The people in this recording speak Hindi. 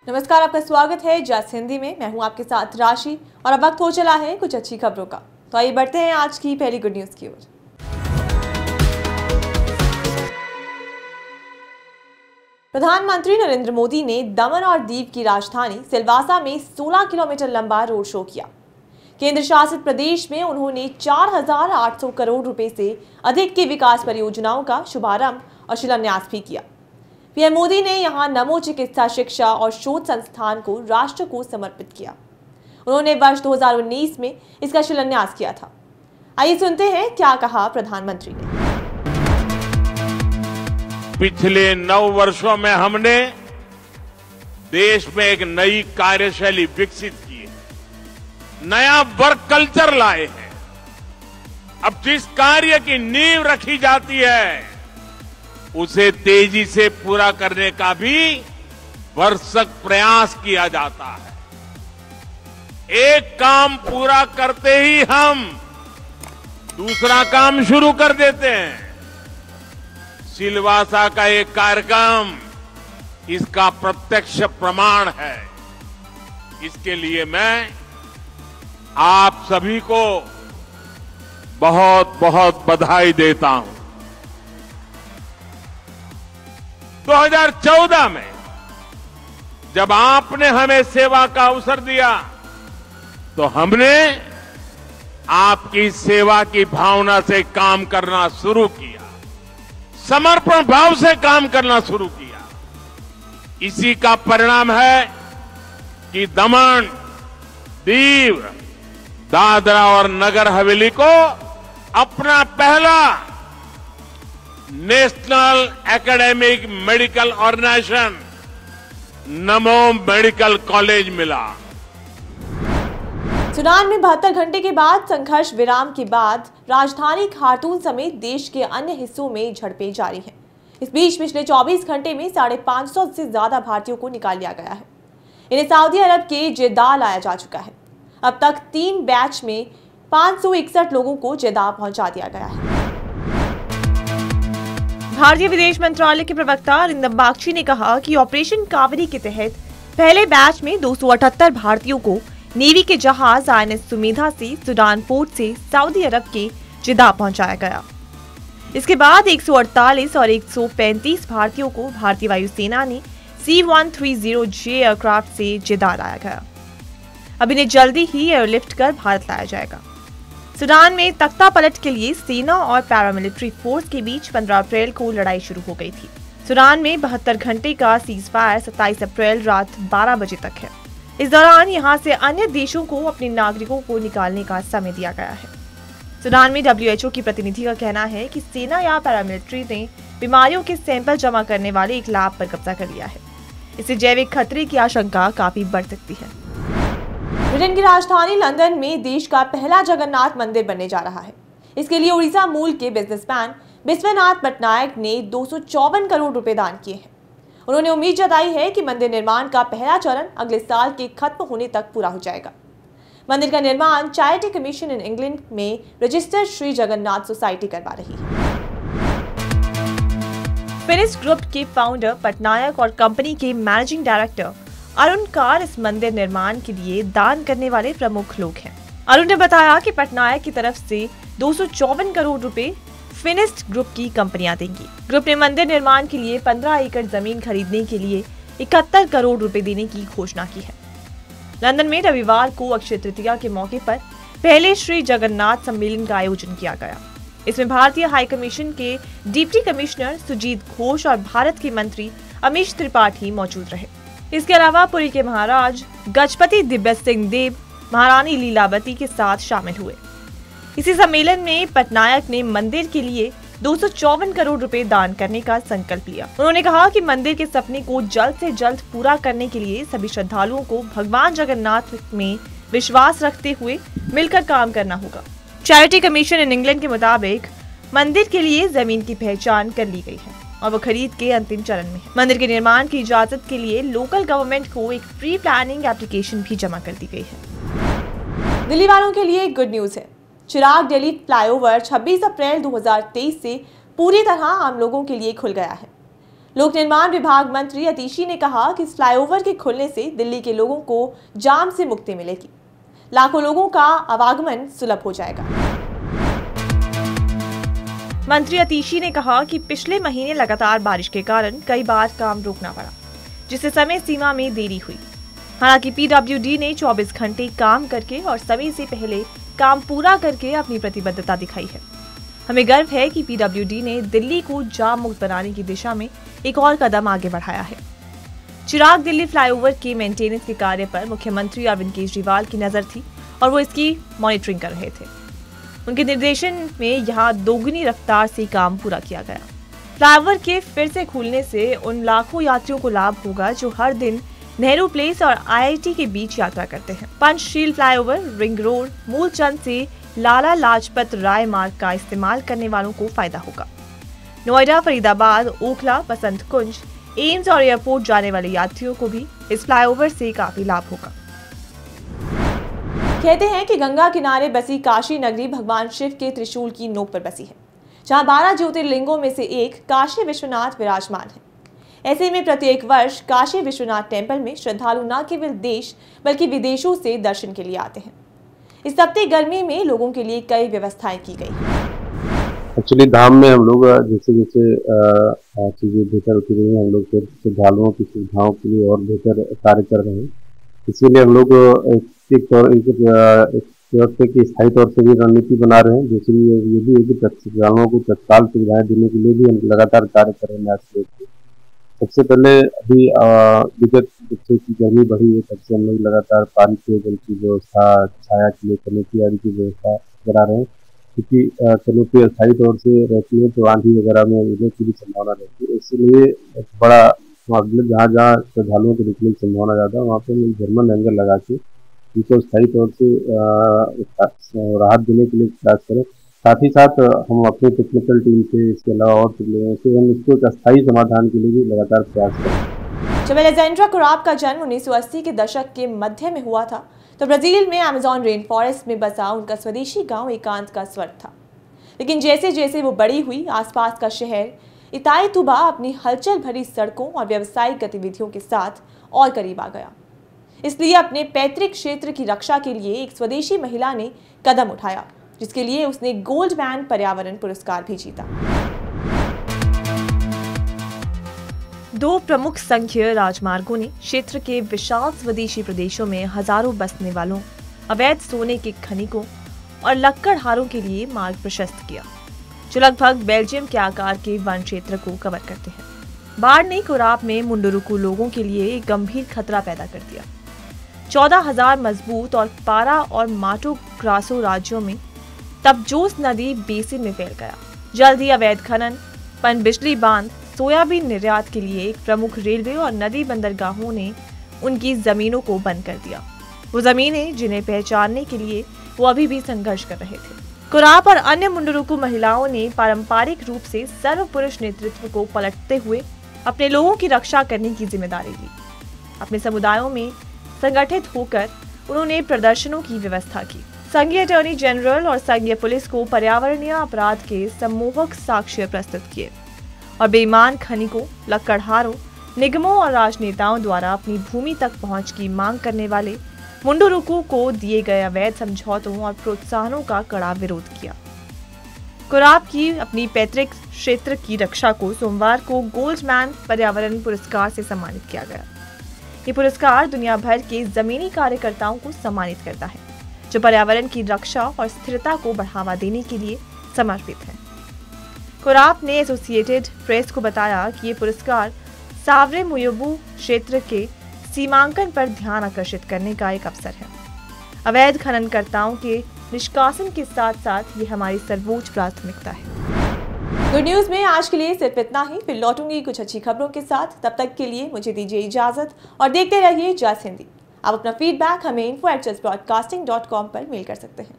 नमस्कार, आपका स्वागत है जस हिंदी में। मैं हूं आपके साथ राशि और अब वक्त हो चला है कुछ अच्छी खबरों का। तो आइए बढ़ते हैं आज की पहली गुड न्यूज की ओर। प्रधानमंत्री नरेंद्र मोदी ने दमन और दीव की राजधानी सिलवासा में 16 किलोमीटर लंबा रोड शो किया। केंद्र शासित प्रदेश में उन्होंने 4,800 करोड़ रुपए से अधिक की विकास परियोजनाओं का शुभारंभ और शिलान्यास भी किया। पीएम मोदी ने यहां नमो चिकित्सा शिक्षा और शोध संस्थान को राष्ट्र को समर्पित किया। उन्होंने वर्ष 2019 में इसका शिलान्यास किया था। आइए सुनते हैं क्या कहा प्रधानमंत्री ने। पिछले 9 वर्षों में हमने देश में एक नई कार्यशैली विकसित की है, नया वर्क कल्चर लाए हैं। अब जिस कार्य की नींव रखी जाती है उसे तेजी से पूरा करने का भी भरसक प्रयास किया जाता है। एक काम पूरा करते ही हम दूसरा काम शुरू कर देते हैं। सिलवासा का एक कार्यक्रम इसका प्रत्यक्ष प्रमाण है। इसके लिए मैं आप सभी को बहुत बहुत बधाई देता हूं। 2014 में जब आपने हमें सेवा का अवसर दिया तो हमने आपकी सेवा की भावना से काम करना शुरू किया, समर्पण भाव से काम करना शुरू किया। इसी का परिणाम है कि दमन, दीव, दादरा और नगर हवेली को अपना पहला नेशनल एकेडमिक मेडिकल ऑर्गेनाइजेशन नमो मेडिकल कॉलेज मिला। सूडान में 72 घंटे के बाद संघर्ष विराम के बाद राजधानी खार्तूम समेत देश के अन्य हिस्सों में झड़पें जारी हैं। इस बीच पिछले 24 घंटे में 550 से ज्यादा भारतीयों को निकाल लिया गया है। इन्हें सऊदी अरब के जेद्दाह लाया जा चुका है। अब तक 3 बैच में 561 लोगों को जेद्दाह पहुंचा दिया गया है। भारतीय विदेश मंत्रालय के प्रवक्ता अरिंदम बागची ने कहा कि ऑपरेशन कावेरी के तहत पहले बैच में 278 भारतीयों को नेवी के जहाज INS सुमेधा से सूडान पोर्ट से सऊदी अरब के जेद्दाह पहुंचाया गया। इसके बाद 148 और 135 भारतीयों को भारतीय वायुसेना ने C-130J एयरक्राफ्ट से जेद्दाह लाया गया। अब इन्हें जल्दी ही एयरलिफ्ट कर भारत लाया जाएगा। सूडान में तख्ता पलट के लिए सेना और पैरामिलिट्री फोर्स के बीच 15 अप्रैल को लड़ाई शुरू हो गई थी। सूडान में 72 घंटे का सीजफायर 27 अप्रैल रात 12 बजे तक है। इस दौरान यहां से अन्य देशों को अपने नागरिकों को निकालने का समय दिया गया है। सूडान में WHO की प्रतिनिधि का कहना है कि सेना या पैरामिलिट्री ने बीमारियों के सैंपल जमा करने वाले एक लैब पर कब्जा कर लिया है। इससे जैविक खतरे की आशंका काफी बढ़ सकती है। ब्रिटेन की राजधानी लंदन में देश का पहला जगन्नाथ मंदिर बनने जा रहा है। इसके लिए उड़ीसा मूल के बिजनेसमैन विश्वनाथ पटनायक ने 254 करोड़ रुपए दान किए हैं। उन्होंने उम्मीद जताई है कि मंदिर निर्माण का पहला चरण अगले साल के खत्म होने तक पूरा हो जाएगा। मंदिर का निर्माण चैरिटी कमीशन इन इंग्लैंड में रजिस्टर्ड श्री जगन्नाथ सोसाइटी करवा रही है। फिनिस्ट ग्रुप के फाउंडर पटनायक और कंपनी के मैनेजिंग डायरेक्टर अरुण कार इस मंदिर निर्माण के लिए दान करने वाले प्रमुख लोग हैं। अरुण ने बताया कि पटनायक की तरफ से 254 करोड़ रुपए फिनिस्ट ग्रुप की कंपनियां देंगी। ग्रुप ने मंदिर निर्माण के लिए 15 एकड़ जमीन खरीदने के लिए 71 करोड़ रुपए देने की घोषणा की है। लंदन में रविवार को अक्षय तृतीया के मौके पर पहले श्री जगन्नाथ सम्मेलन का आयोजन किया गया। इसमें भारतीय हाई कमीशन के डिप्टी कमिश्नर सुजीत घोष और भारत के मंत्री अमीश त्रिपाठी मौजूद रहे। इसके अलावा पुरी के महाराज गजपति दिव्य सिंह देव महारानी लीलावती के साथ शामिल हुए। इसी सम्मेलन में पटनायक ने मंदिर के लिए 254 करोड़ रुपए दान करने का संकल्प लिया। उन्होंने कहा कि मंदिर के सपने को जल्द से जल्द पूरा करने के लिए सभी श्रद्धालुओं को भगवान जगन्नाथ में विश्वास रखते हुए मिलकर काम करना होगा। चैरिटी कमीशन इन इंग्लैंड के मुताबिक मंदिर के लिए जमीन की पहचान कर ली गई है और वो खरीद के अंतिम चरण में है। मंदिर के निर्माण की इजाजत के लिए लोकल गवर्नमेंट को एक प्री प्लानिंग एप्लीकेशन भी जमा कर दी गई है। दिल्ली वालों के लिए गुड न्यूज है। चिराग दिल्ली फ्लाईओवर 26 अप्रैल 2023 से पूरी तरह आम लोगों के लिए खुल गया है। लोक निर्माण विभाग मंत्री अतीशी ने कहा कि इस फ्लाईओवर के खुलने से दिल्ली के लोगों को जाम से मुक्ति मिलेगी। लाखों लोगों का आवागमन सुलभ हो जाएगा। मंत्री अतीशी ने कहा कि पिछले महीने लगातार बारिश के कारण कई बार काम रोकना पड़ा, जिससे समय सीमा में देरी हुई। हालांकि पीडब्ल्यूडी ने 24 घंटे काम करके और समय से पहले काम पूरा करके अपनी प्रतिबद्धता दिखाई है। हमें गर्व है कि पीडब्ल्यूडी ने दिल्ली को जाम मुक्त बनाने की दिशा में एक और कदम आगे बढ़ाया है। चिराग दिल्ली फ्लाईओवर के मेंटेनेंस के कार्य पर मुख्यमंत्री अरविंद केजरीवाल की नजर थी और वो इसकी मॉनिटरिंग कर रहे थे। उनके निर्देशन में यहां दोगुनी रफ्तार से काम पूरा किया गया। फ्लाईओवर के फिर से खुलने से उन लाखों यात्रियों को लाभ होगा जो हर दिन नेहरू प्लेस और आईआईटी के बीच यात्रा करते हैं। Panchsheel flyover, ring road, Moolchand से लाला लाजपत राय मार्ग का इस्तेमाल करने वालों को फायदा होगा। नोएडा, फरीदाबाद, ओखला, बसंत कुंज, एम्स और एयरपोर्ट जाने वाले यात्रियों को भी इस फ्लाईओवर से काफी लाभ होगा। कहते हैं कि गंगा किनारे बसी काशी नगरी भगवान शिव के त्रिशूल की नोक पर बसी है, जहां 12 ज्योतिर्लिंगों में से एक काशी विश्वनाथ विराजमान है। ऐसे में प्रत्येक वर्ष काशी विश्वनाथ टेम्पल में श्रद्धालु न केवल देश बल्कि विदेशों से दर्शन के लिए आते हैं। इस तपती गर्मी में लोगों के लिए कई व्यवस्थाएं की गई हैं। एक्चुअली धाम में हम लोग जैसे जैसे चीजें बेहतर होती रही हैं, हम लोग फिर श्रद्धालुओं की सुविधाओं के लिए और बेहतर कार्य कर रहे हैं। इसीलिए हम लोग एक व्यवस्था की स्थायी तौर से भी रणनीति बना रहे हैं। दूसरी ये भी है कि श्रद्धालुओं को तत्काल सुविधाएं देने के लिए भी हम लगातार कार्य कर रहे हैं। आज सबसे पहले अभी विगत जब से गर्मी बढ़ी है तब से हम लोग लगातार पानी पेयजल की व्यवस्था, छाया के लिए कनोपी आदि की व्यवस्था करा रहे हैं, क्योंकि कनोपी अस्थायी तौर से रहती है तो आंधी वगैरह में उड़ने की भी संभावना रहती है। इसलिए बड़ा जहाँ जहाँ श्रद्धालुओं को रुकने की संभावना ज़्यादा है वहाँ पर हम जर्मन एंगल लगा के उनको स्थायी तौर से राहत देने के लिए प्रयास करें। साथ ही साथ हम अपने टेक्निकल टीम से, इसके अलावा और लोगों से हम इसको एक अस्थायी समाधान के लिए भी लगातार प्रयास करें। जब अलेक्जेंड्रा कुराप का जन्म 1980 के दशक के मध्य में हुआ था तो ब्राजील में अमेज़न रेन फॉरेस्ट में बसा उनका स्वदेशी गांव एकांत का स्वर्ग था। लेकिन जैसे जैसे वो बड़ी हुई, आसपास का शहर इताईतुबा अपनी हलचल भरी सड़कों और व्यावसायिक गतिविधियों के साथ और करीब आ गया। इसलिए अपने पैतृक क्षेत्र की रक्षा के लिए एक स्वदेशी महिला ने कदम उठाया, जिसके लिए उसने गोल्डमैन पर्यावरण पुरस्कार भी जीता। 2 प्रमुख संघीय राजमार्गों ने क्षेत्र के विशाल स्वदेशी प्रदेशों में हजारों बसने वालों, अवैध सोने के खनिकों और लक्कड़हारों के लिए मार्ग प्रशस्त किया, जो लगभग बेल्जियम के आकार के वन क्षेत्र को कवर करते हैं। बाढ़ ने कोराप में मुंडुरुकु लोगों के लिए एक गंभीर खतरा पैदा कर दिया। 14,000 मजबूत और पारा और माटो ग्रासो राज्यों में तबजोस नदी बेसिन में फैल गया। जल्द ही अवैध खनन, पनबिजली बांध, सोयाबीन निर्यात के लिए एक प्रमुख रेलवे और नदी बंदरगाहों ने उनकी जमीनों को बंद कर दिया। वो जमीनें जिन्हें पहचानने के लिए वो अभी भी संघर्ष कर रहे थे। कोराप और अन्य मुंडुरुकु महिलाओं ने पारंपरिक रूप से सर्व पुरुष नेतृत्व को पलटते हुए अपने लोगों की रक्षा करने की जिम्मेदारी ली। अपने समुदायों में संगठित होकर उन्होंने प्रदर्शनों की व्यवस्था की। संघीय अटॉर्नी जनरल और संघीय पुलिस को पर्यावरणीय अपराध के सम्मोहक साक्ष्य प्रस्तुत किए और बेईमान खनिकों, लक्कड़हारों, निगमों और राजनेताओं द्वारा अपनी भूमि तक पहुंच की मांग करने वाले मुंडुरुकु को दिए गए अवैध समझौतों और प्रोत्साहनों का कड़ा विरोध किया। कोराप की अपनी पैतृक क्षेत्र की रक्षा को सोमवार को गोल्डमैन पर्यावरण पुरस्कार से सम्मानित किया गया। ये पुरस्कार दुनिया भर के जमीनी कार्यकर्ताओं को सम्मानित करता है, जो पर्यावरण की रक्षा और स्थिरता को बढ़ावा देने के लिए समर्पित है। कोराप ने एसोसिएटेड प्रेस को बताया कि ये पुरस्कार सावरे मुयोबू क्षेत्र के सीमांकन पर ध्यान आकर्षित करने का एक अवसर है। अवैध खननकर्ताओं के निष्कासन के साथ साथ ये हमारी सर्वोच्च प्राथमिकता है। गुड न्यूज में आज के लिए सिर्फ इतना ही। फिर लौटूंगी कुछ अच्छी खबरों के साथ। तब तक के लिए मुझे दीजिए इजाजत और देखते रहिए जस हिंदी। आप अपना फीडबैक हमें info@justbroadcasting.com पर मेल कर सकते हैं।